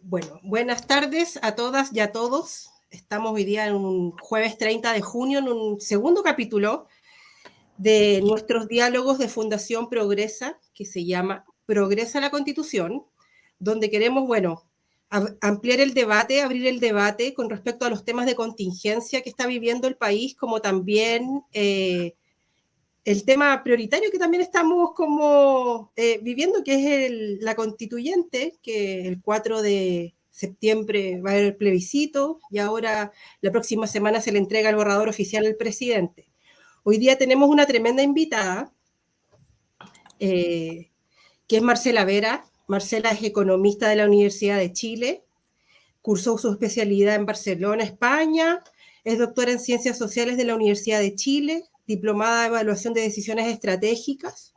Bueno, buenas tardes a todas y a todos. Estamos hoy día en un jueves 30 de junio en un segundo capítulo de nuestros diálogos de Fundación Progresa, que se llama Progresa la Constitución, donde queremos, bueno, ampliar el debate, abrir el debate con respecto a los temas de contingencia que está viviendo el país, como también el tema prioritario que también estamos como viviendo, que es la constituyente, que el 4 de septiembre va a haber el plebiscito y ahora la próxima semana se le entrega el borrador oficial al presidente. Hoy día tenemos una tremenda invitada, que es Marcela Vera. Marcela es economista de la Universidad de Chile, cursó su especialidad en Barcelona, España, es doctora en Ciencias Sociales de la Universidad de Chile, diplomada en Evaluación de Decisiones Estratégicas,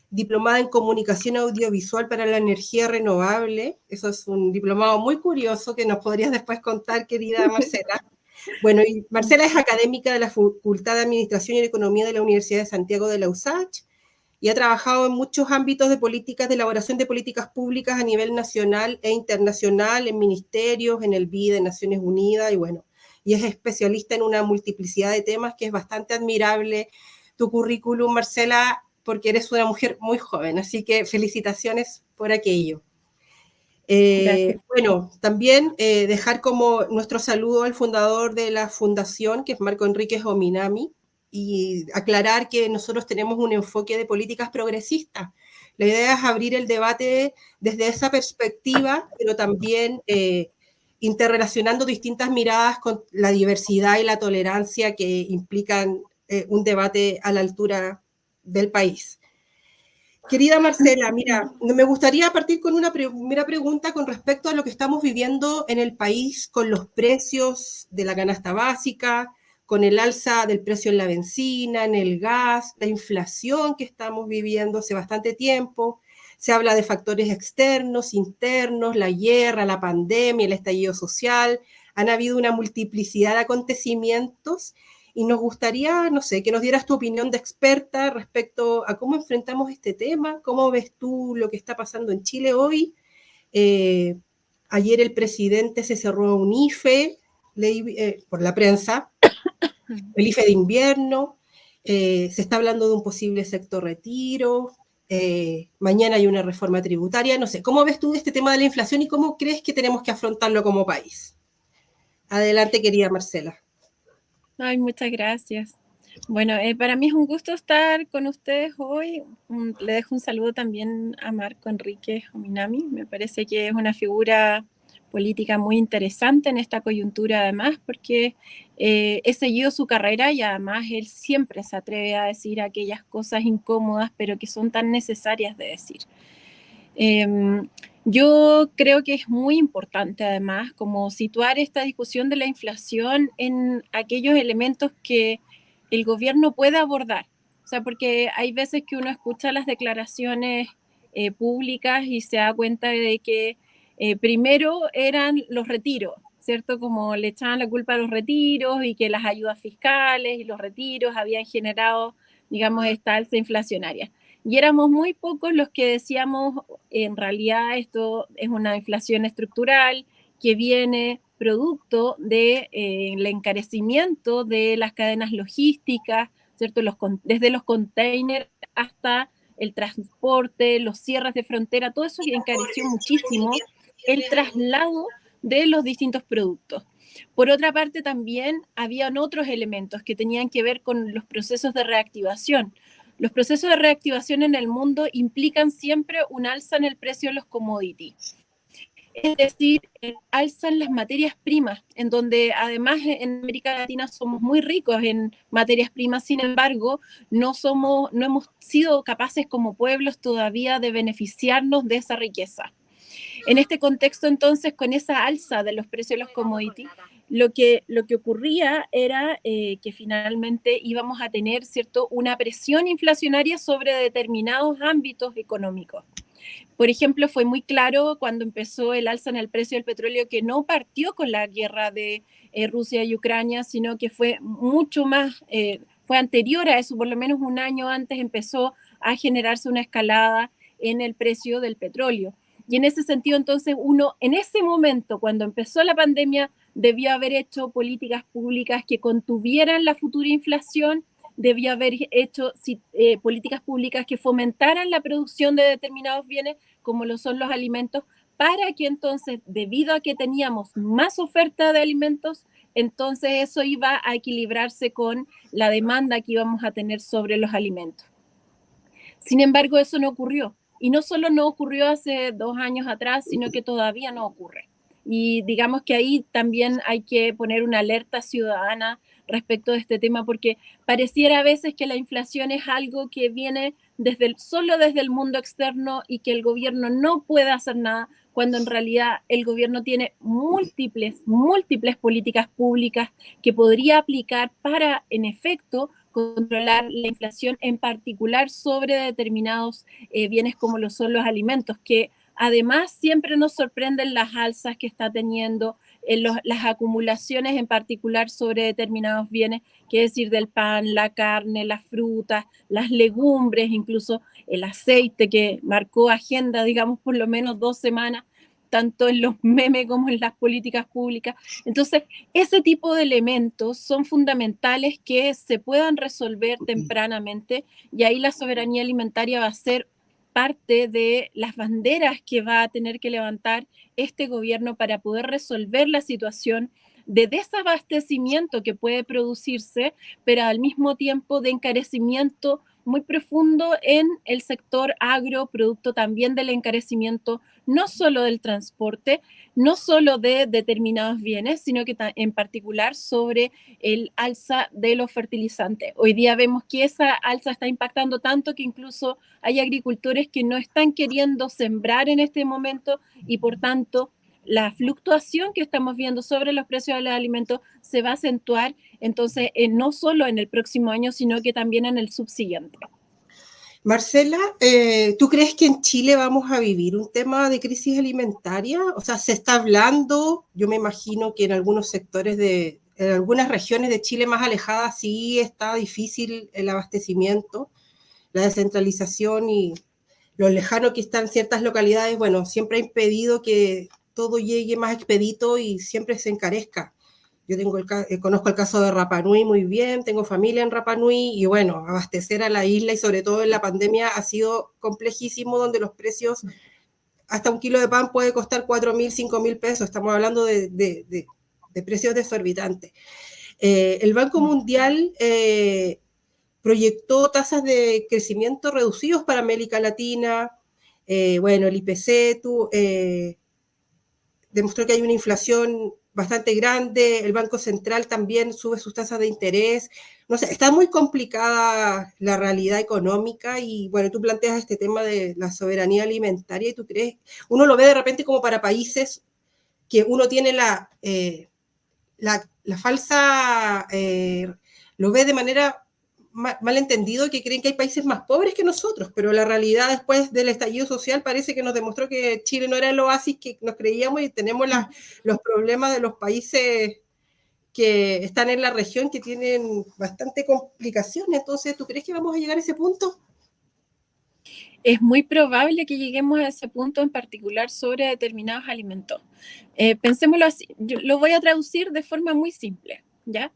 diplomada en Comunicación Audiovisual para la Energía Renovable. Eso es un diplomado muy curioso que nos podrías después contar, querida Marcela. Bueno, y Marcela es académica de la Facultad de Administración y Economía de la Universidad de Santiago de la USACH y ha trabajado en muchos ámbitos de políticas, de elaboración de políticas públicas a nivel nacional e internacional, en ministerios, en el BID de Naciones Unidas, y bueno, y es especialista en una multiplicidad de temas que es bastante admirable tu currículum, Marcela, porque eres una mujer muy joven, así que felicitaciones por aquello. Bueno, también dejar como nuestro saludo al fundador de la fundación, que es Marco Enríquez Ominami, y aclarar que nosotros tenemos un enfoque de políticas progresistas. La idea es abrir el debate desde esa perspectiva, pero también interrelacionando distintas miradas con la diversidad y la tolerancia que implican un debate a la altura del país. Querida Marcela, mira, me gustaría partir con una primera pregunta con respecto a lo que estamos viviendo en el país con los precios de la canasta básica, con el alza del precio en la benzina, en el gas, la inflación que estamos viviendo hace bastante tiempo. Se habla de factores externos, internos, la guerra, la pandemia, el estallido social. Han habido una multiplicidad de acontecimientos y nos gustaría, no sé, que nos dieras tu opinión de experta respecto a cómo enfrentamos este tema, cómo ves tú lo que está pasando en Chile hoy. Eh, Ayer el presidente se cerró un IFE, por la prensa, el IFE de invierno, se está hablando de un posible sector retiro, mañana hay una reforma tributaria, no sé, ¿cómo ves tú este tema de la inflación y cómo crees que tenemos que afrontarlo como país? Adelante, querida Marcela. Ay, muchas gracias. Bueno, para mí es un gusto estar con ustedes hoy. Le dejo un saludo también a Marco Enríquez Ominami. Me parece que es una figura política muy interesante en esta coyuntura, además, porque he seguido su carrera y además él siempre se atreve a decir aquellas cosas incómodas, pero que son tan necesarias de decir. Yo creo que es muy importante, además, como situar esta discusión de la inflación en aquellos elementos que el gobierno puede abordar. O sea, porque hay veces que uno escucha las declaraciones públicas y se da cuenta de que primero eran los retiros, ¿cierto? Como le echaban la culpa a los retiros y que las ayudas fiscales y los retiros habían generado, digamos, esta alza inflacionaria. Y éramos muy pocos los que decíamos, en realidad esto es una inflación estructural que viene producto del encarecimiento de las cadenas logísticas, ¿cierto? Desde los containers hasta el transporte, los cierres de frontera, todo eso encareció muchísimo el traslado de los distintos productos. Por otra parte, también habían otros elementos que tenían que ver con los procesos de reactivación. Los procesos de reactivación en el mundo implican siempre un alza en el precio de los commodities. Es decir, alza en las materias primas, en donde además en América Latina somos muy ricos en materias primas, sin embargo, no hemos sido capaces como pueblos todavía de beneficiarnos de esa riqueza. En este contexto, entonces, con esa alza de los precios de los commodities, lo que ocurría era que finalmente íbamos a tener, ¿cierto?, una presión inflacionaria sobre determinados ámbitos económicos. Por ejemplo, fue muy claro cuando empezó el alza en el precio del petróleo que no partió con la guerra de Rusia y Ucrania, sino que fue mucho más, fue anterior a eso, por lo menos un año antes empezó a generarse una escalada en el precio del petróleo. Y en ese sentido, entonces, uno en ese momento, cuando empezó la pandemia, debió haber hecho políticas públicas que contuvieran la futura inflación, debió haber hecho políticas públicas que fomentaran la producción de determinados bienes, como lo son los alimentos, para que entonces, debido a que teníamos más oferta de alimentos, entonces eso iba a equilibrarse con la demanda que íbamos a tener sobre los alimentos. Sin embargo, eso no ocurrió. Y no solo no ocurrió hace 2 años atrás, sino que todavía no ocurre. Y digamos que ahí también hay que poner una alerta ciudadana respecto de este tema, porque pareciera a veces que la inflación es algo que viene solo desde el mundo externo y que el gobierno no puede hacer nada, cuando en realidad el gobierno tiene múltiples políticas públicas que podría aplicar para, en efecto, controlar la inflación, en particular sobre determinados bienes como lo son los alimentos, que además siempre nos sorprenden las alzas que está teniendo, las acumulaciones en particular sobre determinados bienes, que es decir, del pan, la carne, las frutas, las legumbres, incluso el aceite que marcó agenda, digamos, por lo menos 2 semanas, tanto en los memes como en las políticas públicas. Entonces, ese tipo de elementos son fundamentales que se puedan resolver tempranamente, y ahí la soberanía alimentaria va a ser parte de las banderas que va a tener que levantar este gobierno para poder resolver la situación de desabastecimiento que puede producirse, pero al mismo tiempo de encarecimiento muy profundo en el sector agro, producto también del encarecimiento no solo del transporte, no solo de determinados bienes, sino que en particular sobre el alza de los fertilizantes. Hoy día vemos que esa alza está impactando tanto que incluso hay agricultores que no están queriendo sembrar en este momento, y por tanto la fluctuación que estamos viendo sobre los precios de los alimentos se va a acentuar, entonces, no solo en el próximo año, sino que también en el subsiguiente. Marcela, ¿tú crees que en Chile vamos a vivir un tema de crisis alimentaria? O sea, se está hablando, yo me imagino que en algunos sectores en algunas regiones de Chile más alejadas sí está difícil el abastecimiento, la descentralización y lo lejano que están ciertas localidades, bueno, siempre ha impedido que todo llegue más expedito y siempre se encarezca. Yo conozco el caso de Rapa Nui muy bien, tengo familia en Rapa Nui y bueno, abastecer a la isla y sobre todo en la pandemia ha sido complejísimo, donde los precios, hasta un kilo de pan puede costar 4.000, 5.000 pesos, estamos hablando de precios desorbitantes. El Banco Mundial proyectó tasas de crecimiento reducidos para América Latina, bueno, el IPC demostró que hay una inflación bastante grande, el Banco Central también sube sus tasas de interés, no sé, está muy complicada la realidad económica y bueno, tú planteas este tema de la soberanía alimentaria y tú crees, uno lo ve de repente como para países que uno tiene la falsa, lo ve de manera mal entendido, que creen que hay países más pobres que nosotros, pero la realidad después del estallido social parece que nos demostró que Chile no era el oasis que nos creíamos y tenemos los problemas de los países que están en la región que tienen bastante complicaciones. Entonces, ¿tú crees que vamos a llegar a ese punto? Es muy probable que lleguemos a ese punto, en particular sobre determinados alimentos. Pensémoslo así, yo lo voy a traducir de forma muy simple, ¿ya?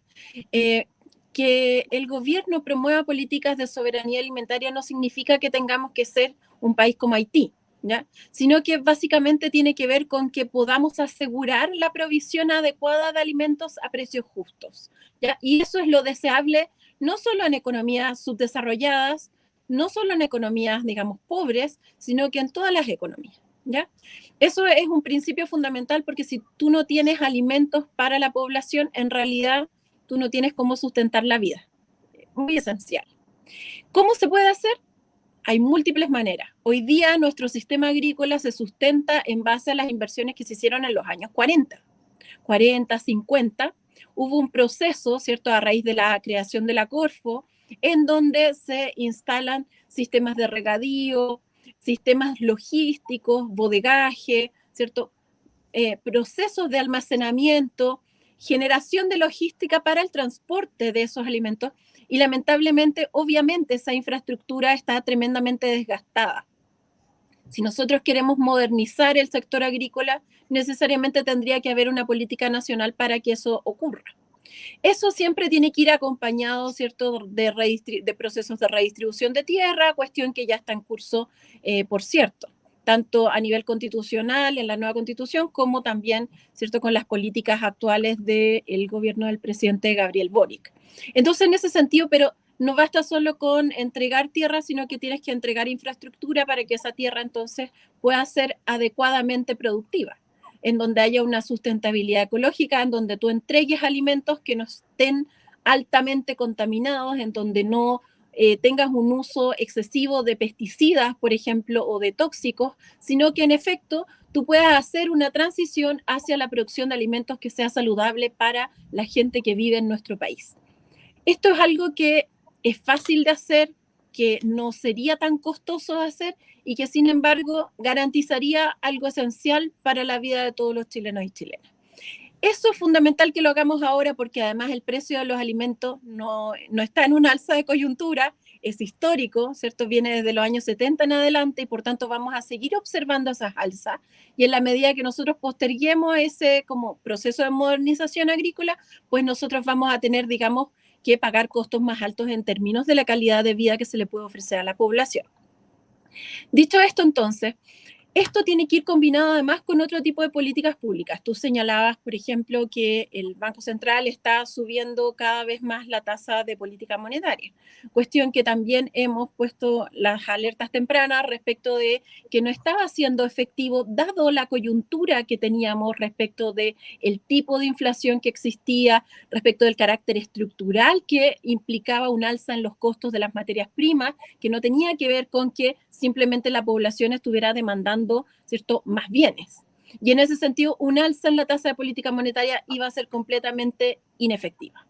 Que el gobierno promueva políticas de soberanía alimentaria no significa que tengamos que ser un país como Haití, ¿ya? Sino que básicamente tiene que ver con que podamos asegurar la provisión adecuada de alimentos a precios justos, ¿ya? Y eso es lo deseable no solo en economías subdesarrolladas, no solo en economías, digamos, pobres, sino que en todas las economías, ¿ya? Eso es un principio fundamental, porque si tú no tienes alimentos para la población, en realidad tú no tienes cómo sustentar la vida. Muy esencial. ¿Cómo se puede hacer? Hay múltiples maneras. Hoy día nuestro sistema agrícola se sustenta en base a las inversiones que se hicieron en los años 40, 50. Hubo un proceso, ¿cierto?, a raíz de la creación de la Corfo, en donde se instalan sistemas de regadío, sistemas logísticos, bodegaje, ¿cierto?, procesos de almacenamiento, generación de logística para el transporte de esos alimentos, y lamentablemente, obviamente, esa infraestructura está tremendamente desgastada. Si nosotros queremos modernizar el sector agrícola, necesariamente tendría que haber una política nacional para que eso ocurra. Eso siempre tiene que ir acompañado, ¿cierto?, de procesos de redistribución de tierra, cuestión que ya está en curso, por cierto, tanto a nivel constitucional, en la nueva constitución, como también, ¿cierto?, con las políticas actuales del gobierno del presidente Gabriel Boric. Entonces, en ese sentido, pero no basta solo con entregar tierra, sino que tienes que entregar infraestructura para que esa tierra entonces pueda ser adecuadamente productiva, en donde haya una sustentabilidad ecológica, en donde tú entregues alimentos que no estén altamente contaminados, en donde no tengas un uso excesivo de pesticidas, por ejemplo, o de tóxicos, sino que en efecto tú puedas hacer una transición hacia la producción de alimentos que sea saludable para la gente que vive en nuestro país. Esto es algo que es fácil de hacer, que no sería tan costoso de hacer y que sin embargo garantizaría algo esencial para la vida de todos los chilenos y chilenas. Eso es fundamental que lo hagamos ahora porque además el precio de los alimentos no está en una alza de coyuntura, es histórico, ¿cierto? Viene desde los años 70 en adelante y por tanto vamos a seguir observando esas alzas y en la medida que nosotros posterguemos ese como proceso de modernización agrícola, pues nosotros vamos a tener, digamos, que pagar costos más altos en términos de la calidad de vida que se le puede ofrecer a la población. Dicho esto, entonces, esto tiene que ir combinado además con otro tipo de políticas públicas. Tú señalabas, por ejemplo, que el Banco Central está subiendo cada vez más la tasa de política monetaria, cuestión que también hemos puesto las alertas tempranas respecto de que no estaba siendo efectivo dado la coyuntura que teníamos respecto de el tipo de inflación que existía, respecto del carácter estructural que implicaba un alza en los costos de las materias primas, que no tenía que ver con que simplemente la población estuviera demandando, ¿cierto?, más bienes. Y en ese sentido, un alza en la tasa de política monetaria iba a ser completamente inefectiva.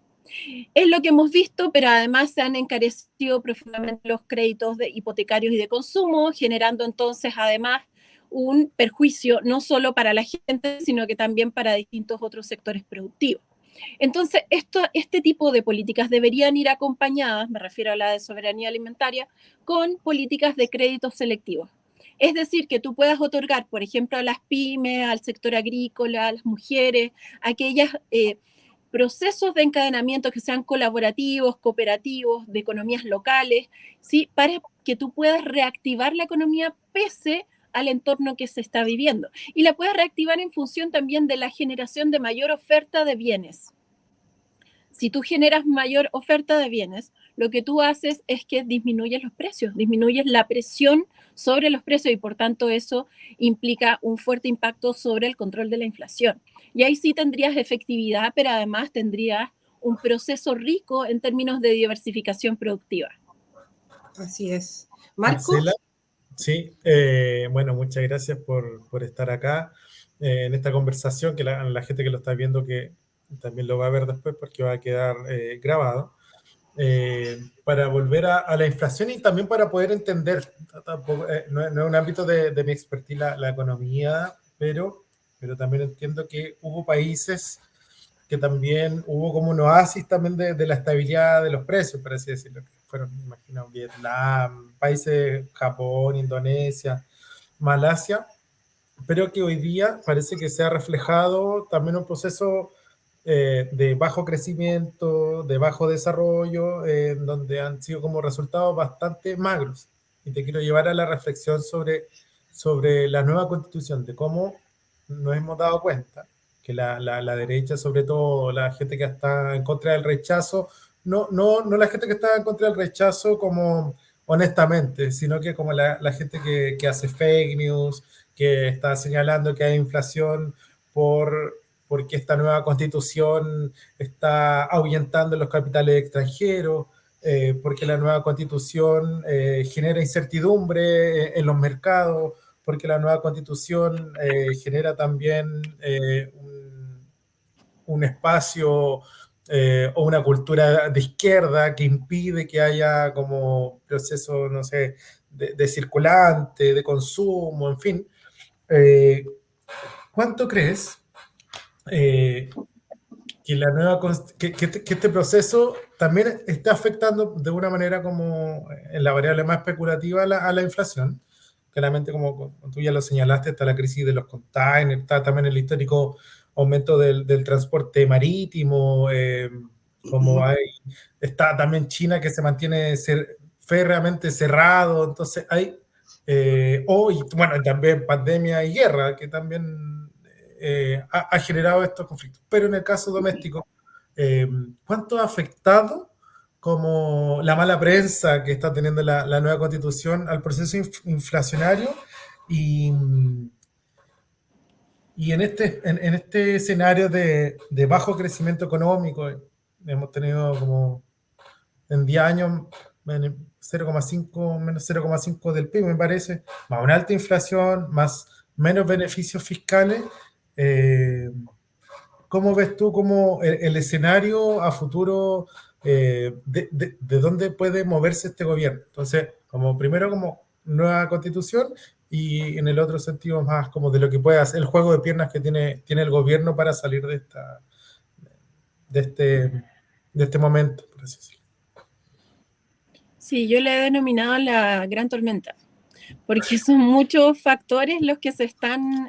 Es lo que hemos visto, pero además se han encarecido profundamente los créditos hipotecarios y de consumo, generando entonces además un perjuicio no solo para la gente, sino que también para distintos otros sectores productivos. Entonces, este tipo de políticas deberían ir acompañadas, me refiero a la de soberanía alimentaria, con políticas de créditos selectivos. Es decir, que tú puedas otorgar, por ejemplo, a las pymes, al sector agrícola, a las mujeres, aquellos procesos de encadenamiento que sean colaborativos, cooperativos, de economías locales, ¿sí?, para que tú puedas reactivar la economía pese al entorno que se está viviendo. Y la puedes reactivar en función también de la generación de mayor oferta de bienes. Si tú generas mayor oferta de bienes, lo que tú haces es que disminuyes los precios, disminuyes la presión sobre los precios y por tanto eso implica un fuerte impacto sobre el control de la inflación. Y ahí sí tendrías efectividad, pero además tendrías un proceso rico en términos de diversificación productiva. Así es. Marcela, sí, bueno, muchas gracias por estar acá en esta conversación, que la gente que lo está viendo que también lo va a ver después porque va a quedar grabado, para volver a la inflación y también para poder entender, tampoco, no es un ámbito de mi expertise la economía, pero también entiendo que hubo países que también hubo como un oasis también de la estabilidad de los precios, por así decirlo, que fueron, imagino, Vietnam, países, Japón, Indonesia, Malasia, pero que hoy día parece que se ha reflejado también un proceso de bajo crecimiento, de bajo desarrollo, donde han sido como resultados bastante magros. Y te quiero llevar a la reflexión sobre la nueva constitución, de cómo nos hemos dado cuenta que la derecha, sobre todo la gente que está en contra del rechazo, no la gente que está en contra del rechazo como honestamente, sino que como la gente que hace fake news, que está señalando que hay inflación porque esta nueva constitución está ahuyentando los capitales extranjeros, porque la nueva constitución genera incertidumbre en los mercados, porque la nueva constitución genera también un espacio o una cultura de izquierda que impide que haya como proceso, no sé, de circulante, de consumo, en fin. ¿Cuánto crees que la nueva que este proceso también está afectando de una manera como en la variable más especulativa a la inflación? claramente, como tú ya lo señalaste, está la crisis de los containers, está también el histórico aumento del transporte marítimo, como hay, está también China que se mantiene férreamente cerrado, entonces hay, bueno, también pandemia y guerra, que también ha generado estos conflictos. Pero en el caso doméstico, ¿cuánto ha afectado como la mala prensa que está teniendo la nueva constitución al proceso inflacionario? Y, y en este escenario de bajo crecimiento económico, hemos tenido como en 10 años 0,5, menos 0,5 del PIB, me parece, más una alta inflación, más menos beneficios fiscales. ¿Cómo ves tú como el escenario a futuro de dónde puede moverse este gobierno? Entonces, como primero como nueva constitución y en el otro sentido más como de lo que puede hacer, el juego de piernas que tiene el gobierno para salir de este momento, por así decirlo. Sí, yo le he denominado la gran tormenta, porque son muchos factores los que se están,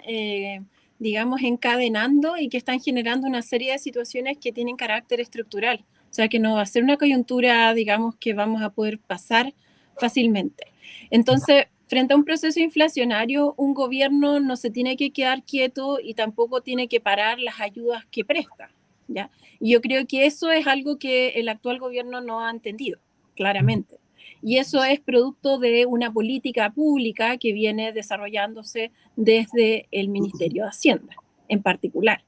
digamos, encadenando y que están generando una serie de situaciones que tienen carácter estructural. O sea, que no va a ser una coyuntura, digamos, que vamos a poder pasar fácilmente. Entonces, frente a un proceso inflacionario, un gobierno no se tiene que quedar quieto y tampoco tiene que parar las ayudas que presta, ¿ya? Y yo creo que eso es algo que el actual gobierno no ha entendido, claramente. Y eso es producto de una política pública que viene desarrollándose desde el Ministerio de Hacienda, en particular.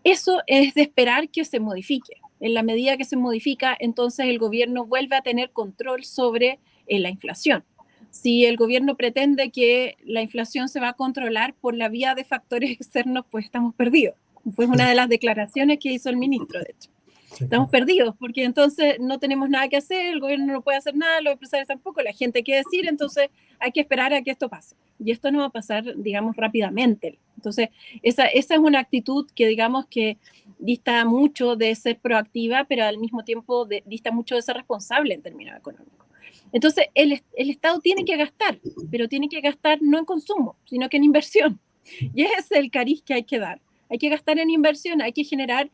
Eso es de esperar que se modifique. En la medida que se modifica, entonces el gobierno vuelve a tener control sobre la inflación. Si el gobierno pretende que la inflación se va a controlar por la vía de factores externos, pues estamos perdidos. Fue una de las declaraciones que hizo el ministro, de hecho. Estamos perdidos, porque entonces no tenemos nada que hacer, el gobierno no puede hacer nada, los empresarios tampoco, la gente qué decir, entonces hay que esperar a que esto pase. Y esto no va a pasar, digamos, rápidamente. Entonces, esa es una actitud que, digamos, que dista mucho de ser proactiva, pero al mismo tiempo dista mucho de ser responsable en términos económicos. Entonces, el Estado tiene que gastar, pero tiene que gastar no en consumo, sino que en inversión. Y ese es el cariz que hay que dar. Hay que gastar en inversión, hay que generar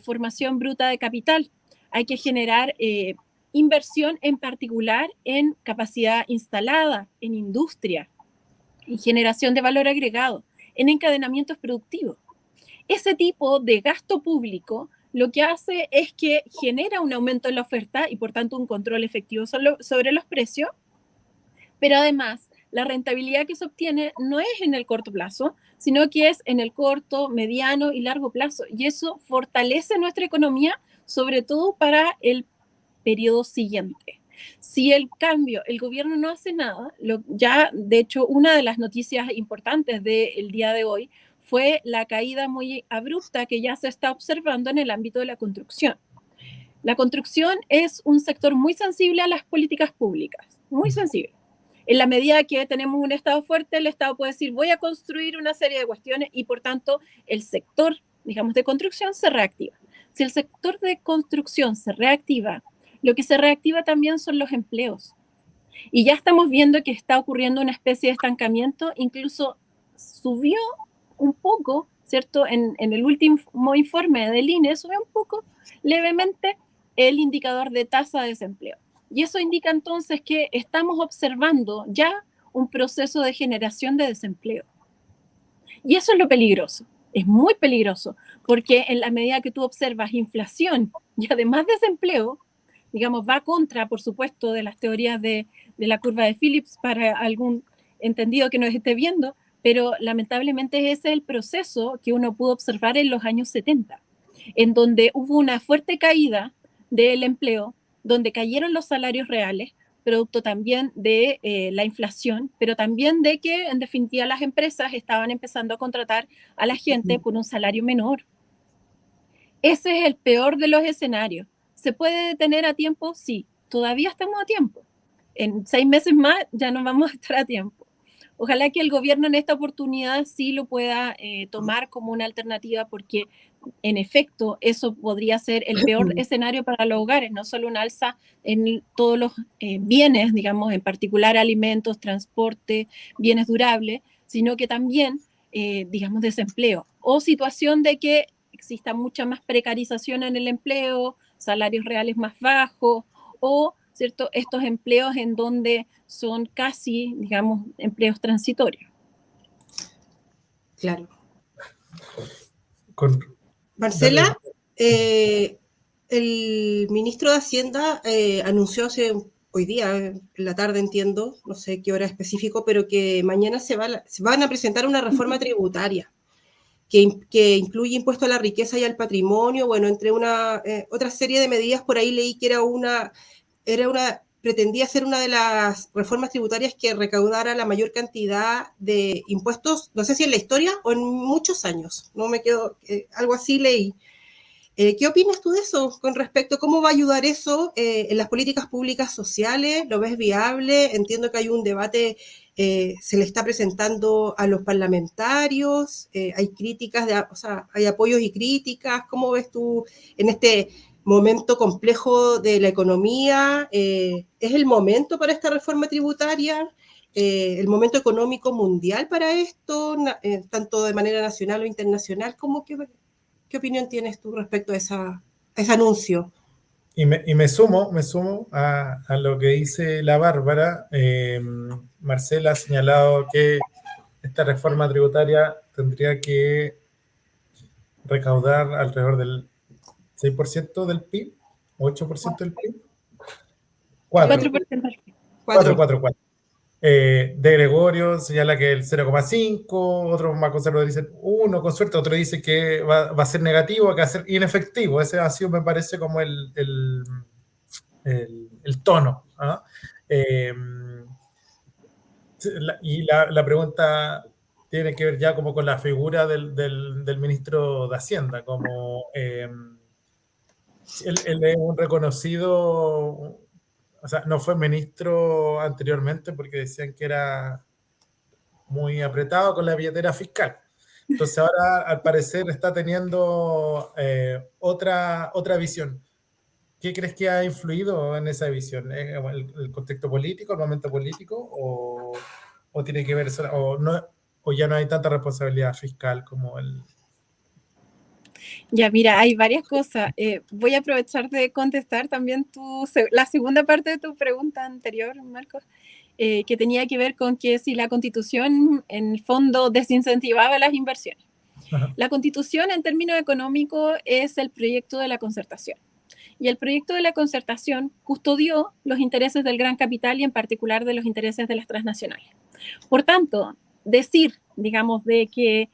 formación bruta de capital, hay que generar inversión en particular en capacidad instalada, en industria, en generación de valor agregado, en encadenamientos productivos. Ese tipo de gasto público lo que hace es que genera un aumento en la oferta y por tanto un control efectivo sobre los precios, pero además la rentabilidad que se obtiene no es en el corto plazo, sino que es en el corto, mediano y largo plazo. Y eso fortalece nuestra economía, sobre todo para el periodo siguiente. Si el gobierno no hace nada, ya de hecho una de las noticias importantes del día de hoy fue la caída muy abrupta que ya se está observando en el ámbito de la construcción. La construcción es un sector muy sensible a las políticas públicas, muy sensible. En la medida que tenemos un Estado fuerte, el Estado puede decir, voy a construir una serie de cuestiones y por tanto el sector, digamos, de construcción se reactiva. Si el sector de construcción se reactiva, lo que se reactiva también son los empleos. Y ya estamos viendo que está ocurriendo una especie de estancamiento, incluso subió un poco, ¿cierto? En el último informe del INE subió un poco levemente el indicador de tasa de desempleo. Y eso indica entonces que estamos observando ya un proceso de generación de desempleo. Y eso es lo peligroso, es muy peligroso, porque en la medida que tú observas inflación y además desempleo, digamos, va contra, por supuesto, de las teorías de la curva de Phillips para algún entendido que nos esté viendo, pero lamentablemente ese es el proceso que uno pudo observar en los años 70, en donde hubo una fuerte caída del empleo, donde cayeron los salarios reales, producto también de la inflación, pero también de que en definitiva las empresas estaban empezando a contratar a la gente por un salario menor. Ese es el peor de los escenarios. ¿Se puede detener a tiempo? Sí, todavía estamos a tiempo. En 6 meses más ya no vamos a estar a tiempo. Ojalá que el gobierno en esta oportunidad sí lo pueda tomar como una alternativa, porque en efecto eso podría ser el peor escenario para los hogares, no solo un alza en todos los bienes, digamos, en particular alimentos, transporte, bienes durables, sino que también, digamos, desempleo o situación de que exista mucha más precarización en el empleo, salarios reales más bajos o, ¿cierto?, estos empleos en donde son casi, digamos, empleos transitorios. Claro. Con, Marcela, el ministro de Hacienda anunció hoy día, en la tarde entiendo, no sé qué hora específico, pero que mañana se van a presentar una reforma tributaria que incluye impuesto a la riqueza y al patrimonio, bueno, entre otra serie de medidas. Por ahí leí que pretendía ser una de las reformas tributarias que recaudara la mayor cantidad de impuestos, no sé si en la historia o en muchos años, no me quedo, algo así leí. ¿Qué opinas tú de eso con respecto a cómo va a ayudar eso en las políticas públicas sociales? ¿Lo ves viable? Entiendo que hay un debate, se le está presentando a los parlamentarios, hay críticas, o sea, hay apoyos y críticas. ¿Cómo ves tú en este momento complejo de la economía? ¿Es el momento para esta reforma tributaria? ¿El momento económico mundial para esto, tanto de manera nacional o internacional? ¿Qué opinión tienes tú respecto a ese anuncio? Y me sumo a lo que dice la Bárbara. Marcela ha señalado que esta reforma tributaria tendría que recaudar alrededor del 6% del PIB, 8% del PIB. 4, 4, 4, 4. De Gregorio señala que el 0,5, otros más conservadores dicen 1, con suerte, otro dice que va a ser negativo, que va a ser inefectivo. Ese ha sido, me parece, como el tono. Y la pregunta tiene que ver ya como con la figura del ministro de Hacienda, como él es un reconocido, o sea, no fue ministro anteriormente porque decían que era muy apretado con la billetera fiscal. Entonces ahora al parecer está teniendo otra visión. ¿Qué crees que ha influido en esa visión? ¿El contexto político, el momento político? ¿O tiene que ver, o ya no hay tanta responsabilidad fiscal como el... Ya, mira, hay varias cosas. Voy a aprovechar de contestar también la segunda parte de tu pregunta anterior, Marcos, que tenía que ver con que si la Constitución en el fondo desincentivaba las inversiones. Ajá. La Constitución en términos económicos es el proyecto de la concertación. Y el proyecto de la concertación custodió los intereses del gran capital y en particular de los intereses de las transnacionales. Por tanto, decir, digamos, de que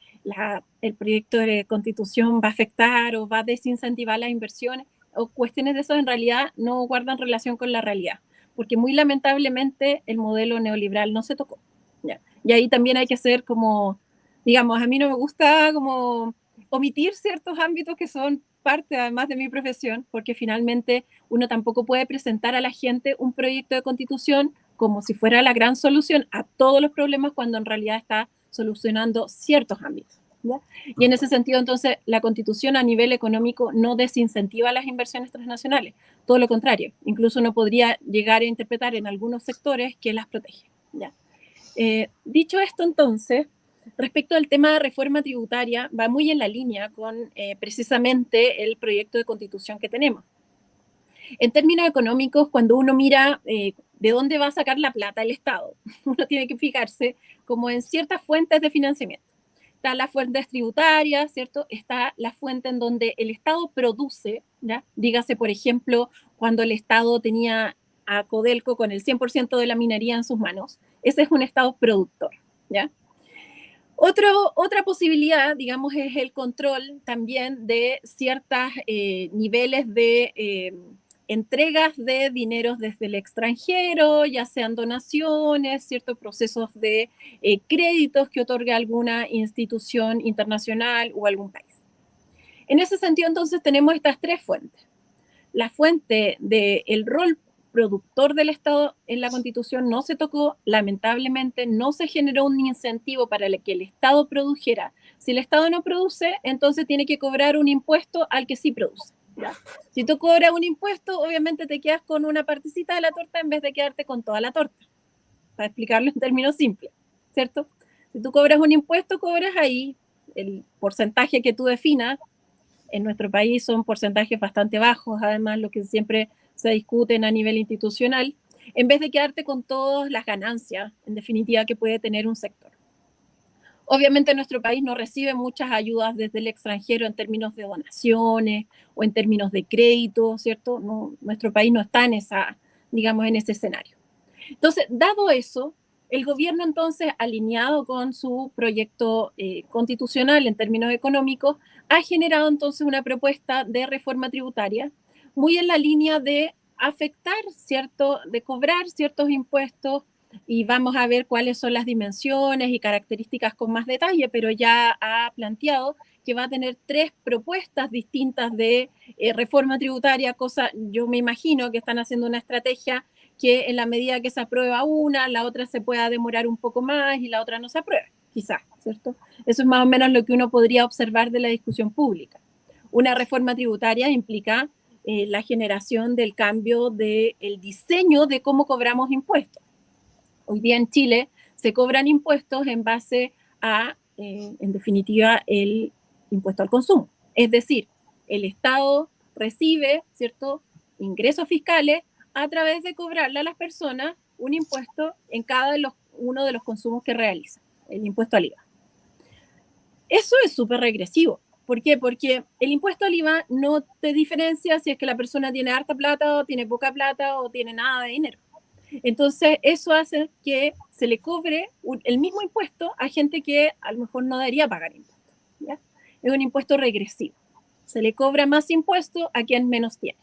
el proyecto de constitución va a afectar o va a desincentivar las inversiones o cuestiones de eso en realidad no guardan relación con la realidad, porque muy lamentablemente el modelo neoliberal no se tocó. ¿Ya? Y ahí también hay que ser como, digamos, a mí no me gusta como omitir ciertos ámbitos que son parte además de mi profesión, porque finalmente uno tampoco puede presentar a la gente un proyecto de constitución como si fuera la gran solución a todos los problemas cuando en realidad está solucionando ciertos ámbitos. ¿Ya? Y en ese sentido, entonces, la Constitución a nivel económico no desincentiva las inversiones transnacionales, todo lo contrario, incluso uno podría llegar a interpretar en algunos sectores que las protege. ¿Ya? Dicho esto, entonces, respecto al tema de reforma tributaria, va muy en la línea con precisamente el proyecto de constitución que tenemos. En términos económicos, cuando uno mira de dónde va a sacar la plata el Estado, uno tiene que fijarse como en ciertas fuentes de financiamiento. Está las fuentes tributarias, ¿cierto? Está la fuente en donde el Estado produce, ¿ya? Dígase, por ejemplo, cuando el Estado tenía a Codelco con el 100% de la minería en sus manos. Ese es un Estado productor, ¿ya? Otra posibilidad, digamos, es el control también de ciertos niveles de entregas de dineros desde el extranjero, ya sean donaciones, ciertos procesos de créditos que otorga alguna institución internacional o algún país. En ese sentido, entonces, tenemos estas tres fuentes. La fuente del rol productor del Estado en la Constitución no se tocó, lamentablemente no se generó un incentivo para que el Estado produjera. Si el Estado no produce, entonces tiene que cobrar un impuesto al que sí produce, ¿ya? Si tú cobras un impuesto, obviamente te quedas con una partecita de la torta en vez de quedarte con toda la torta, para explicarlo en términos simples, ¿cierto? Si tú cobras un impuesto, cobras ahí el porcentaje que tú definas. En nuestro país son porcentajes bastante bajos, además, lo que siempre se discuten a nivel institucional, en vez de quedarte con todas las ganancias, en definitiva, que puede tener un sector. Obviamente nuestro país no recibe muchas ayudas desde el extranjero en términos de donaciones o en términos de crédito, ¿cierto? No, nuestro país no está en esa, digamos, en ese escenario. Entonces, dado eso, el gobierno entonces, alineado con su proyecto constitucional en términos económicos, ha generado entonces una propuesta de reforma tributaria muy en la línea de afectar, ¿cierto?, de cobrar ciertos impuestos, y vamos a ver cuáles son las dimensiones y características con más detalle, pero ya ha planteado que va a tener 3 propuestas distintas de reforma tributaria, cosa, yo me imagino que están haciendo una estrategia que en la medida que se aprueba una, la otra se pueda demorar un poco más y la otra no se apruebe, quizás, ¿cierto? Eso es más o menos lo que uno podría observar de la discusión pública. Una reforma tributaria implica la generación del cambio del diseño de cómo cobramos impuestos. Hoy día en Chile se cobran impuestos en base a, en definitiva, el impuesto al consumo. Es decir, el Estado recibe, ¿cierto?, ingresos fiscales a través de cobrarle a las personas un impuesto en uno de los consumos que realizan, el impuesto al IVA. Eso es súper regresivo. ¿Por qué? Porque el impuesto al IVA no te diferencia si es que la persona tiene harta plata o tiene poca plata o tiene nada de dinero. Entonces, eso hace que se le cobre el mismo impuesto a gente que a lo mejor no debería pagar impuestos, ¿ya? Es un impuesto regresivo. Se le cobra más impuesto a quien menos tiene.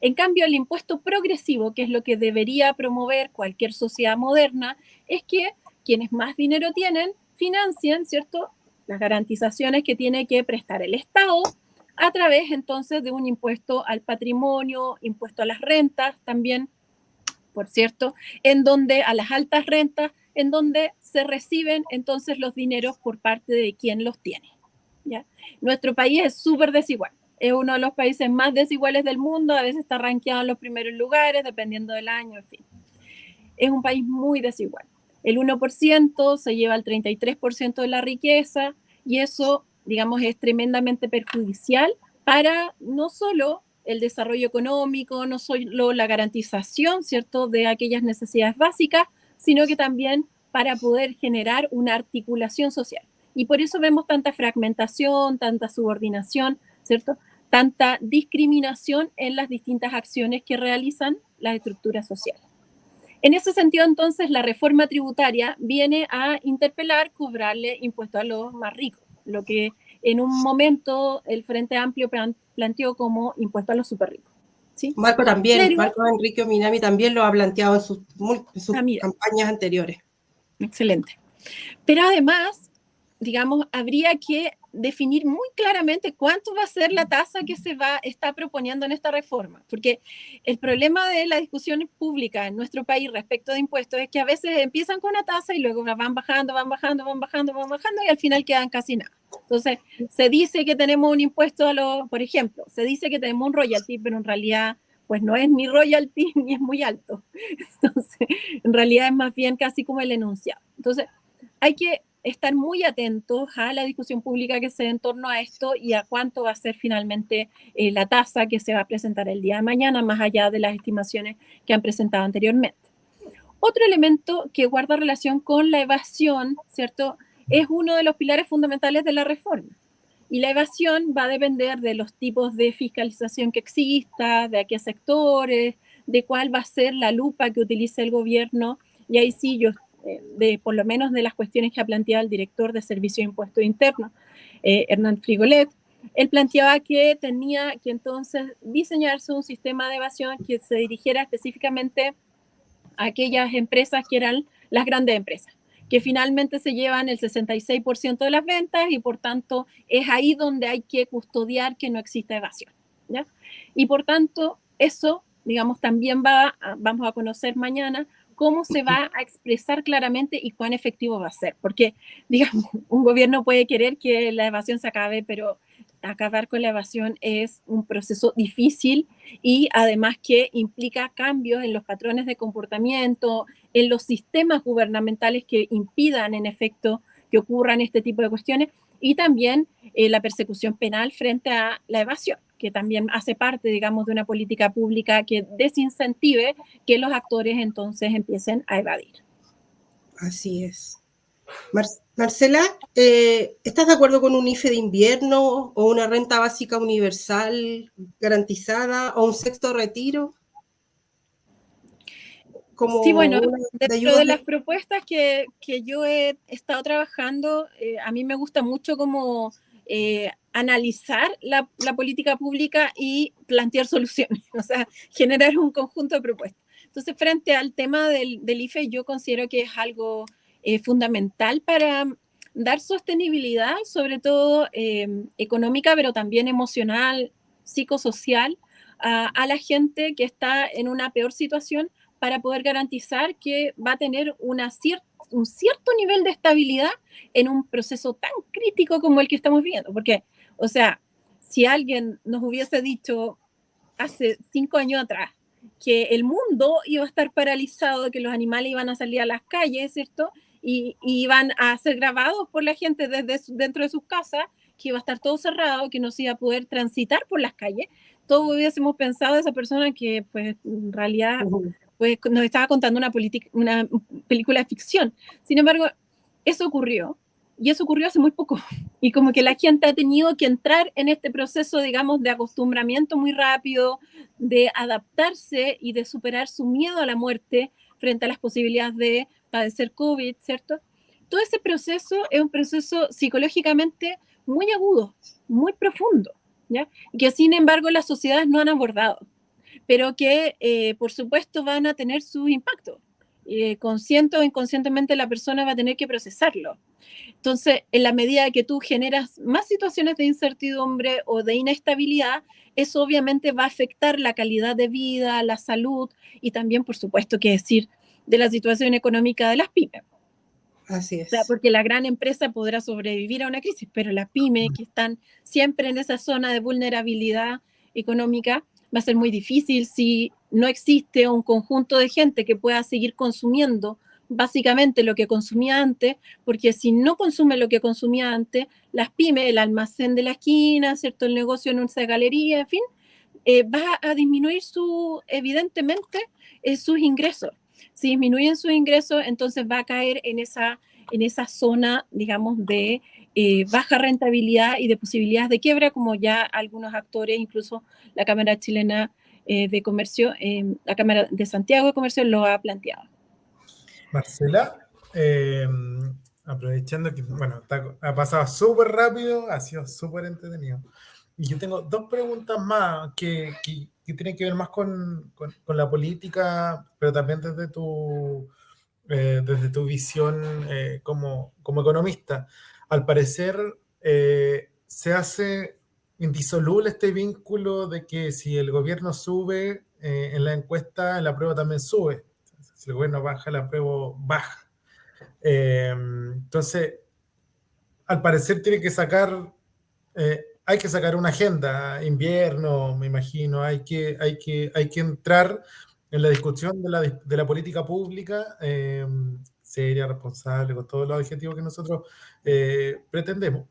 En cambio, el impuesto progresivo, que es lo que debería promover cualquier sociedad moderna, es que quienes más dinero tienen financien, ¿cierto?, las garantizaciones que tiene que prestar el Estado a través entonces de un impuesto al patrimonio, impuesto a las rentas también, por cierto, en donde a las altas rentas, en donde se reciben entonces los dineros por parte de quien los tiene, ¿ya? Nuestro país es súper desigual. Es uno de los países más desiguales del mundo, a veces está rankeado en los primeros lugares, dependiendo del año, en fin. Es un país muy desigual. El 1% se lleva el 33% de la riqueza y eso, digamos, es tremendamente perjudicial para no solo el desarrollo económico, no solo la garantización, ¿cierto?, de aquellas necesidades básicas, sino que también para poder generar una articulación social. Y por eso vemos tanta fragmentación, tanta subordinación, ¿cierto?, tanta discriminación en las distintas acciones que realizan las estructuras sociales. En ese sentido, entonces, la reforma tributaria viene a interpelar, cobrarle impuestos a los más ricos, lo que en un momento el Frente Amplio planteó como impuesto a los súper ricos, ¿sí? Marco también, Marco Enrique Ominami también lo ha planteado en sus campañas anteriores. Excelente. Pero además, digamos, habría que definir muy claramente cuánto va a ser la tasa que está proponiendo en esta reforma, porque el problema de la discusión pública en nuestro país respecto de impuestos es que a veces empiezan con una tasa y luego van bajando y al final quedan casi nada. Entonces, se dice que tenemos un impuesto por ejemplo, se dice que tenemos un royalty, pero en realidad pues no es ni royalty ni es muy alto. Entonces, en realidad es más bien casi como el enunciado. Entonces, hay que estar muy atentos a la discusión pública que se dé en torno a esto y a cuánto va a ser finalmente la tasa que se va a presentar el día de mañana, más allá de las estimaciones que han presentado anteriormente. Otro elemento que guarda relación con la evasión, ¿cierto?, es uno de los pilares fundamentales de la reforma. Y la evasión va a depender de los tipos de fiscalización que exista, de a qué sectores, de cuál va a ser la lupa que utilice el gobierno. Y ahí sí yo por lo menos de las cuestiones que ha planteado el director de Servicio de Impuestos Internos, Hernán Frigolet, él planteaba que tenía que entonces diseñarse un sistema de evasión que se dirigiera específicamente a aquellas empresas que eran las grandes empresas, que finalmente se llevan el 66% de las ventas y por tanto es ahí donde hay que custodiar que no exista evasión, ¿ya? Y por tanto eso digamos, también vamos a conocer mañana cómo se va a expresar claramente y cuán efectivo va a ser. Porque, digamos, un gobierno puede querer que la evasión se acabe, pero acabar con la evasión es un proceso difícil y además que implica cambios en los patrones de comportamiento, en los sistemas gubernamentales que impidan, en efecto, que ocurran este tipo de cuestiones, y también la persecución penal frente a la evasión, que también hace parte, digamos, de una política pública que desincentive que los actores entonces empiecen a evadir. Así es. Marcela, ¿estás de acuerdo con un IFE de invierno o una renta básica universal garantizada o un sexto retiro? Como sí, bueno, de dentro de las propuestas que yo he estado trabajando, a mí me gusta mucho como analizar la política pública y plantear soluciones, o sea, generar un conjunto de propuestas. Entonces, frente al tema del IFE, yo considero que es algo fundamental para dar sostenibilidad, sobre todo económica, pero también emocional, psicosocial, a la gente que está en una peor situación, para poder garantizar que va a tener un cierto nivel de estabilidad en un proceso tan crítico como el que estamos viviendo. Porque, o sea, si alguien nos hubiese dicho hace 5 años atrás que el mundo iba a estar paralizado, que los animales iban a salir a las calles, ¿cierto? Y iban a ser grabados por la gente desde dentro de sus casas, que iba a estar todo cerrado, que no se iba a poder transitar por las calles, todos hubiésemos pensado de esa persona que, pues, en realidad, pues, nos estaba contando una película de ficción. Sin embargo, eso ocurrió, y eso ocurrió hace muy poco. Y como que la gente ha tenido que entrar en este proceso, digamos, de acostumbramiento muy rápido, de adaptarse y de superar su miedo a la muerte frente a las posibilidades de padecer COVID, ¿cierto? Todo ese proceso es un proceso psicológicamente muy agudo, muy profundo, ¿ya? Y que sin embargo las sociedades no han abordado, pero que por supuesto van a tener sus impactos. Consciente o inconscientemente la persona va a tener que procesarlo. Entonces, en la medida que tú generas más situaciones de incertidumbre o de inestabilidad, eso obviamente va a afectar la calidad de vida, la salud y también, por supuesto, que decir de la situación económica de las pymes. Así es. O sea, porque la gran empresa podrá sobrevivir a una crisis, pero las pymes que están siempre en esa zona de vulnerabilidad económica, va a ser muy difícil si no existe un conjunto de gente que pueda seguir consumiendo básicamente lo que consumía antes, porque si no consume lo que consumía antes, las pymes, el almacén de la esquina, ¿cierto? El negocio en una galería, en fin, va a disminuir evidentemente sus ingresos. Si disminuyen sus ingresos, entonces va a caer en esa zona, digamos, de baja rentabilidad y de posibilidades de quiebra, como ya algunos actores, incluso la Cámara Chilena de Comercio, la Cámara de Santiago de Comercio lo ha planteado. Marcela, aprovechando que, bueno, ha pasado súper rápido, ha sido súper entretenido. Y yo tengo 2 preguntas más que tienen que ver más con la política, pero también desde tu visión como economista. Al parecer, se hace indisoluble este vínculo de que si el gobierno sube en la encuesta, la prueba también sube. Si el gobierno baja, la prueba baja. Entonces, al parecer hay que sacar una agenda, invierno, me imagino, hay que entrar en la discusión de la política pública, seria, responsable, con todos los objetivos que nosotros pretendemos.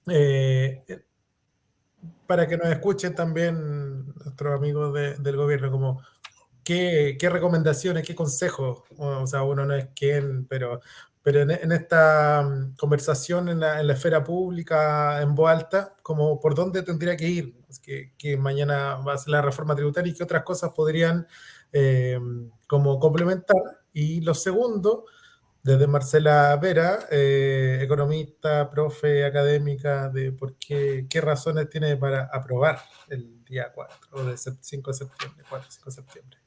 Eh, para que nos escuchen también nuestros amigos del gobierno, como qué recomendaciones, qué consejos, o sea, uno no es quien, pero en esta conversación en la esfera pública, en voz alta, como por dónde tendría que ir, que mañana va a ser la reforma tributaria y qué otras cosas podrían como complementar. Y lo segundo, desde Marcela Vera, economista, profe, académica, de qué razones tiene para aprobar el día 4 o de 5 de septiembre, 4 5 de septiembre.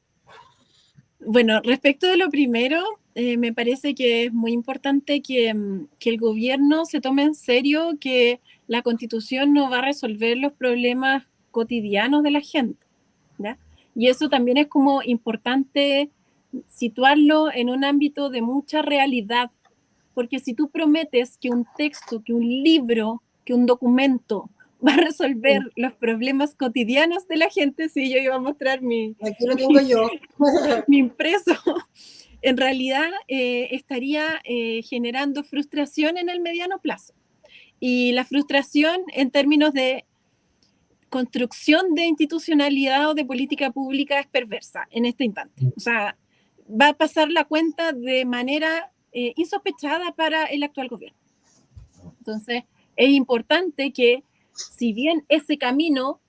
Bueno, respecto de lo primero, me parece que es muy importante que el gobierno se tome en serio que la Constitución no va a resolver los problemas cotidianos de la gente, ¿ya? Y eso también es como importante situarlo en un ámbito de mucha realidad, porque si tú prometes que un texto, que un libro, que un documento va a resolver los problemas cotidianos de la gente, sí, yo iba a mostrar Aquí lo tengo yo. mi impreso, en realidad estaría generando frustración en el mediano plazo. Y la frustración en términos de construcción de institucionalidad o de política pública es perversa en este instante. O sea, va a pasar la cuenta de manera insospechada para el actual gobierno. Entonces, es importante que, si bien ese camino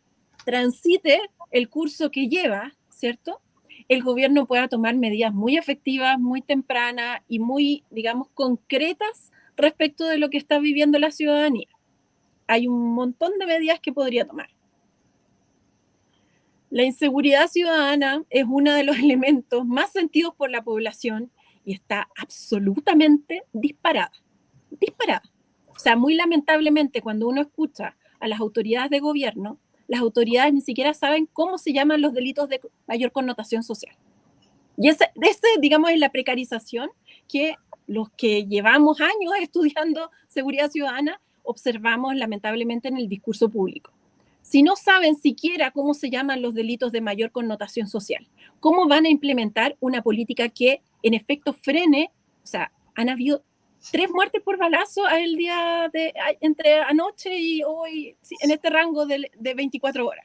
transite el curso que lleva, ¿cierto?, el gobierno pueda tomar medidas muy efectivas, muy tempranas y muy, digamos, concretas respecto de lo que está viviendo la ciudadanía. Hay un montón de medidas que podría tomar. La inseguridad ciudadana es uno de los elementos más sentidos por la población y está absolutamente disparada. Disparada. O sea, muy lamentablemente, cuando uno escucha a las autoridades de gobierno, las autoridades ni siquiera saben cómo se llaman los delitos de mayor connotación social. Y ese digamos, es la precarización que los que llevamos años estudiando seguridad ciudadana observamos lamentablemente en el discurso público. Si no saben siquiera cómo se llaman los delitos de mayor connotación social, ¿cómo van a implementar una política que en efecto frene? O sea, han habido 3 muertes por balazo el día entre anoche y hoy, en este rango de 24 horas.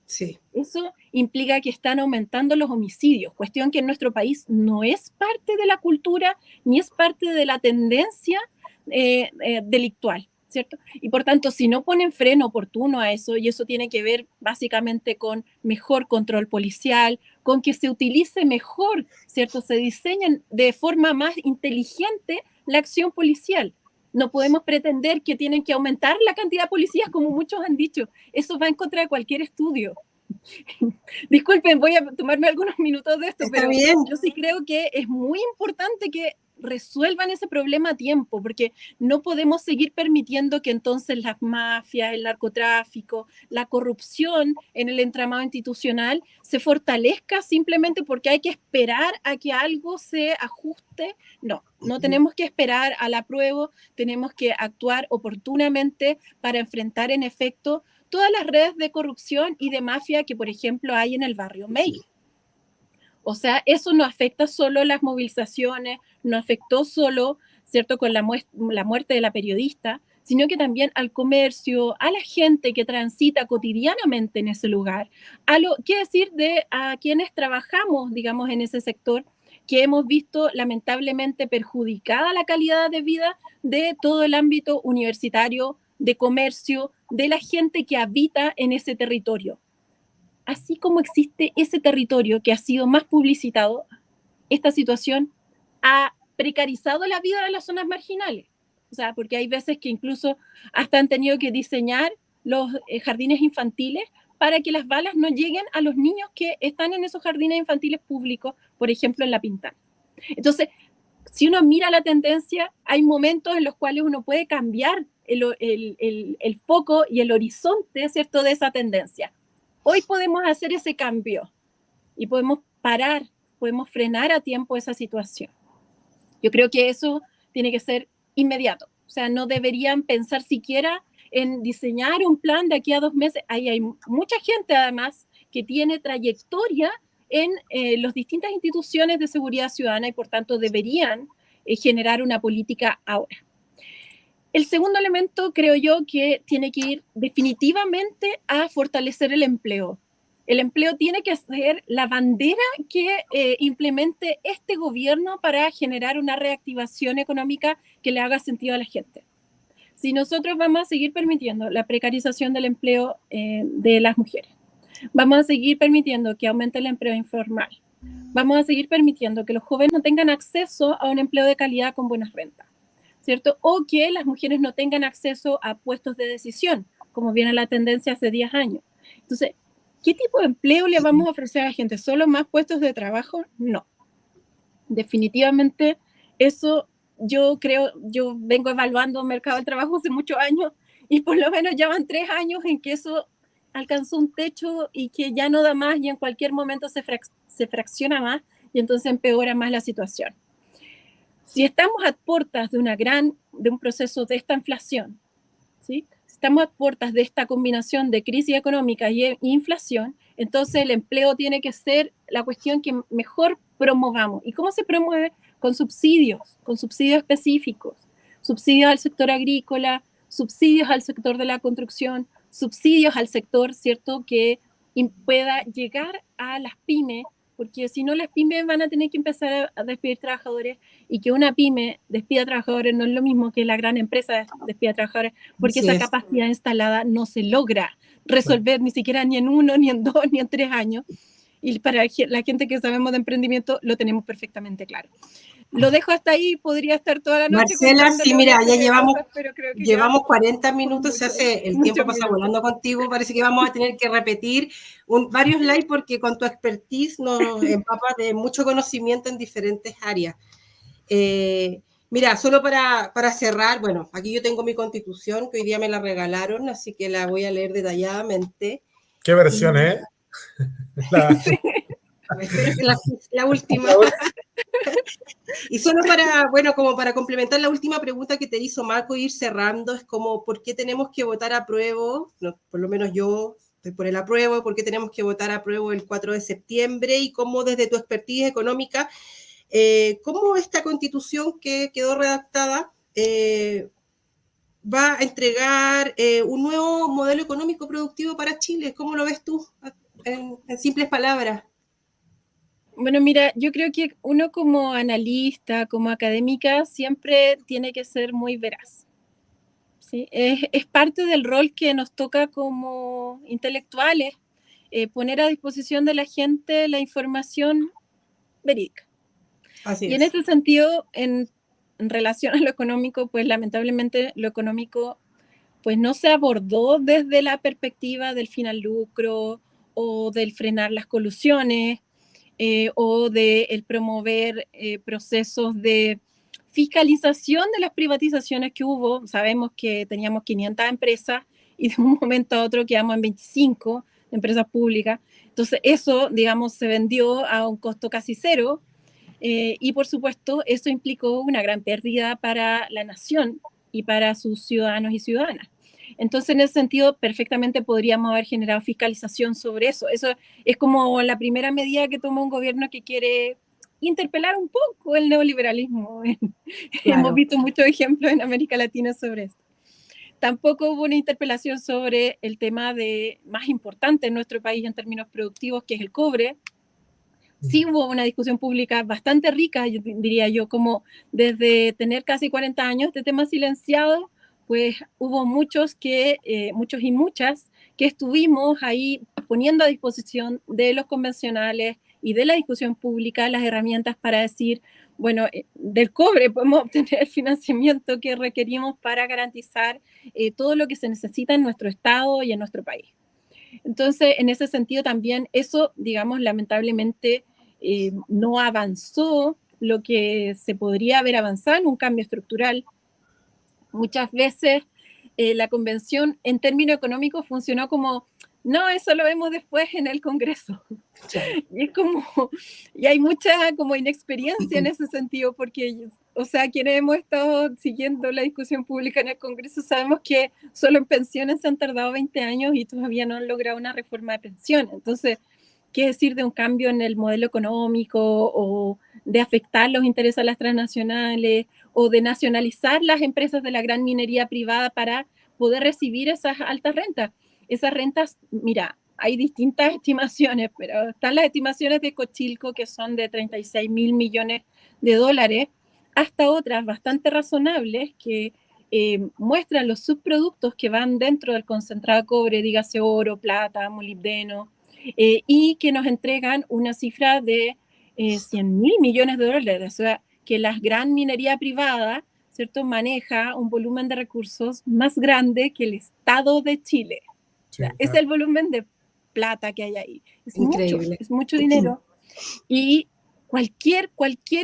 Sí. Eso implica que están aumentando los homicidios, cuestión que en nuestro país no es parte de la cultura ni es parte de la tendencia delictual, ¿cierto? Y por tanto, si no ponen freno oportuno a eso, y eso tiene que ver básicamente con mejor control policial, con que se utilice mejor, ¿cierto? Se diseñen de forma más inteligente la acción policial. No podemos pretender que tienen que aumentar la cantidad de policías, como muchos han dicho. Eso va en contra de cualquier estudio. Disculpen, voy a tomarme algunos minutos de esto, pero bien. Yo sí creo que es muy importante que resuelvan ese problema a tiempo, porque no podemos seguir permitiendo que entonces las mafias, el narcotráfico, la corrupción en el entramado institucional se fortalezca simplemente porque hay que esperar a que algo se ajuste. No, no tenemos que esperar a la prueba, tenemos que actuar oportunamente para enfrentar en efecto todas las redes de corrupción y de mafia que, por ejemplo, hay en el barrio May. O sea, eso no afecta solo las movilizaciones, no afectó solo, ¿cierto?, con la muerte de la periodista, sino que también al comercio, a la gente que transita cotidianamente en ese lugar, ¿qué decir a quienes trabajamos, digamos, en ese sector, que hemos visto lamentablemente perjudicada la calidad de vida de todo el ámbito universitario, de comercio, de la gente que habita en ese territorio? Así como existe ese territorio que ha sido más publicitado, esta situación ha precarizado la vida de las zonas marginales. O sea, porque hay veces que incluso hasta han tenido que diseñar los jardines infantiles para que las balas no lleguen a los niños que están en esos jardines infantiles públicos, por ejemplo, en La Pintana. Entonces, si uno mira la tendencia, hay momentos en los cuales uno puede cambiar el foco y el horizonte, ¿cierto?, de esa tendencia. Hoy podemos hacer ese cambio y podemos parar, podemos frenar a tiempo esa situación. Yo creo que eso tiene que ser inmediato. O sea, no deberían pensar siquiera en diseñar un plan de aquí a 2 meses. Ahí hay mucha gente, además, que tiene trayectoria en las distintas instituciones de seguridad ciudadana y, por tanto, deberían generar una política ahora. El segundo elemento, creo yo, que tiene que ir definitivamente a fortalecer el empleo. El empleo tiene que ser la bandera que implemente este gobierno para generar una reactivación económica que le haga sentido a la gente. Si nosotros vamos a seguir permitiendo la precarización del empleo de las mujeres, vamos a seguir permitiendo que aumente el empleo informal, vamos a seguir permitiendo que los jóvenes no tengan acceso a un empleo de calidad con buenas rentas, ¿cierto? O que las mujeres no tengan acceso a puestos de decisión, como viene la tendencia hace 10 años. Entonces, ¿qué tipo de empleo le vamos a ofrecer a la gente? ¿Solo más puestos de trabajo? No. Definitivamente, eso yo creo, yo vengo evaluando el mercado del trabajo hace muchos años y por lo menos ya van 3 años en que eso alcanzó un techo y que ya no da más y en cualquier momento se fracciona más y entonces empeora más la situación. Si estamos a puertas de un proceso de esta inflación, ¿sí? Si estamos a puertas de esta combinación de crisis económica y inflación, entonces el empleo tiene que ser la cuestión que mejor promovamos. ¿Y cómo se promueve? Con subsidios específicos, subsidios al sector agrícola, subsidios al sector de la construcción, subsidios al sector, ¿cierto?, que pueda llegar a las pymes, porque si no las pymes van a tener que empezar a despedir trabajadores, y que una pyme despida trabajadores no es lo mismo que la gran empresa despida trabajadores, porque esa capacidad instalada no se logra resolver ni siquiera ni en 1, ni en 2, ni en 3 años. Y para la gente que sabemos de emprendimiento lo tenemos perfectamente claro. Lo dejo hasta ahí, podría estar toda la noche. Marcela, sí, mira, ya llevamos 40 minutos, el tiempo pasa volando contigo, parece que vamos a tener que repetir varios live porque con tu expertise nos empapas de mucho conocimiento en diferentes áreas. Mira, solo para cerrar, bueno, aquí yo tengo mi constitución, que hoy día me la regalaron, así que la voy a leer detalladamente. ¿Qué versión es? Espero que la última. Y solo como para complementar la última pregunta que te hizo Marco, ir cerrando, es como, ¿por qué tenemos que votar apruebo? No, por lo menos yo estoy por el apruebo, ¿por qué tenemos que votar apruebo el 4 de septiembre? Y cómo desde tu expertise económica, cómo esta constitución que quedó redactada va a entregar un nuevo modelo económico productivo para Chile. ¿Cómo lo ves tú, en simples palabras? Bueno, mira, yo creo que uno como analista, como académica, siempre tiene que ser muy veraz, ¿sí? Es parte del rol que nos toca como intelectuales, poner a disposición de la gente la información verídica. Así y es. En ese sentido, en relación a lo económico, pues lamentablemente lo económico pues no se abordó desde la perspectiva del fin al lucro o del frenar las colusiones, o de el promover procesos de fiscalización de las privatizaciones que hubo. Sabemos que teníamos 500 empresas y de un momento a otro quedamos en 25 empresas públicas. Entonces eso, digamos, se vendió a un costo casi cero, y por supuesto eso implicó una gran pérdida para la nación y para sus ciudadanos y ciudadanas. Entonces, en ese sentido, perfectamente podríamos haber generado fiscalización sobre eso. Eso es como la primera medida que toma un gobierno que quiere interpelar un poco el neoliberalismo. Claro. Hemos visto muchos ejemplos en América Latina sobre esto. Tampoco hubo una interpelación sobre el tema más importante en nuestro país en términos productivos, que es el cobre. Sí hubo una discusión pública bastante rica, diría yo, como desde tener casi 40 años de temas silenciados, pues hubo muchos y muchas que estuvimos ahí poniendo a disposición de los convencionales y de la discusión pública las herramientas para decir, bueno, del cobre podemos obtener el financiamiento que requerimos para garantizar todo lo que se necesita en nuestro estado y en nuestro país. Entonces, en ese sentido también eso, digamos, lamentablemente no avanzó lo que se podría haber avanzado en un cambio estructural. Muchas veces la convención en términos económicos funcionó como, no, eso lo vemos después en el Congreso. Y es como, y hay mucha como inexperiencia en ese sentido, porque, o sea, quienes hemos estado siguiendo la discusión pública en el Congreso sabemos que solo en pensiones se han tardado 20 años y todavía no han logrado una reforma de pensiones. Entonces, ¿qué decir de un cambio en el modelo económico, o de afectar los intereses a las transnacionales, o de nacionalizar las empresas de la gran minería privada para poder recibir esas altas rentas? Esas rentas, mira, hay distintas estimaciones, pero están las estimaciones de Cochilco, que son de 36.000 millones de dólares, hasta otras bastante razonables que muestran los subproductos que van dentro del concentrado de cobre, dígase oro, plata, molibdeno, y que nos entregan una cifra de 100.000 millones de dólares. O sea, que la gran minería privada, ¿cierto?, maneja un volumen de recursos más grande que el Estado de Chile. Sí, o sea, claro. Es el volumen de plata que hay ahí. Es mucho dinero. Y cualquier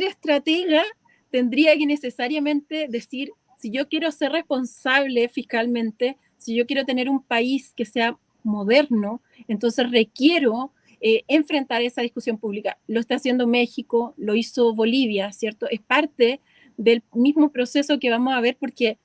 estratega tendría que necesariamente decir, si yo quiero ser responsable fiscalmente, si yo quiero tener un país que sea moderno, entonces requiero enfrentar esa discusión pública. Lo está haciendo México, lo hizo Bolivia, ¿cierto? Es parte del mismo proceso que vamos a ver porque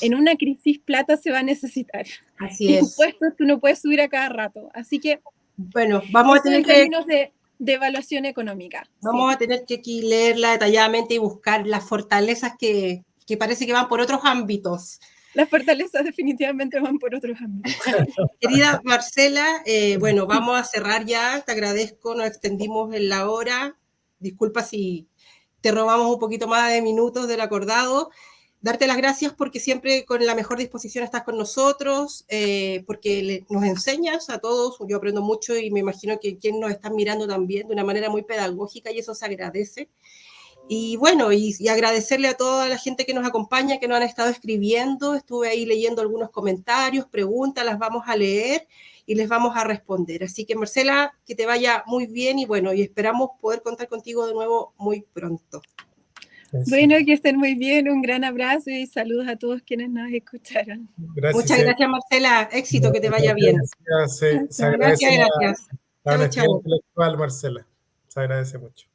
en una crisis plata se va a necesitar. Así es. Impuestos tú no puedes subir a cada rato. Así que, bueno, vamos a tener en términos de evaluación económica. Vamos a tener que aquí leerla detalladamente y buscar las fortalezas que parece que van por otros ámbitos. Las fortalezas definitivamente van por otros ámbitos. Querida Marcela, bueno, vamos a cerrar ya. Te agradezco, nos extendimos en la hora. Disculpa si te robamos un poquito más de minutos del acordado. Darte las gracias porque siempre con la mejor disposición estás con nosotros, porque nos enseñas a todos, yo aprendo mucho y me imagino que quien nos está mirando también de una manera muy pedagógica y eso se agradece. Y bueno, y agradecerle a toda la gente que nos acompaña, que nos han estado escribiendo. Estuve ahí leyendo algunos comentarios, preguntas, las vamos a leer y les vamos a responder. Así que Marcela, que te vaya muy bien y bueno, y esperamos poder contar contigo de nuevo muy pronto. Bueno, que estén muy bien, un gran abrazo y saludos a todos quienes nos escucharon. Muchas gracias, Marcela. Éxito, que te vaya bien. Gracias. Gracias. La honestidad intelectual, Marcela. Se agradece mucho.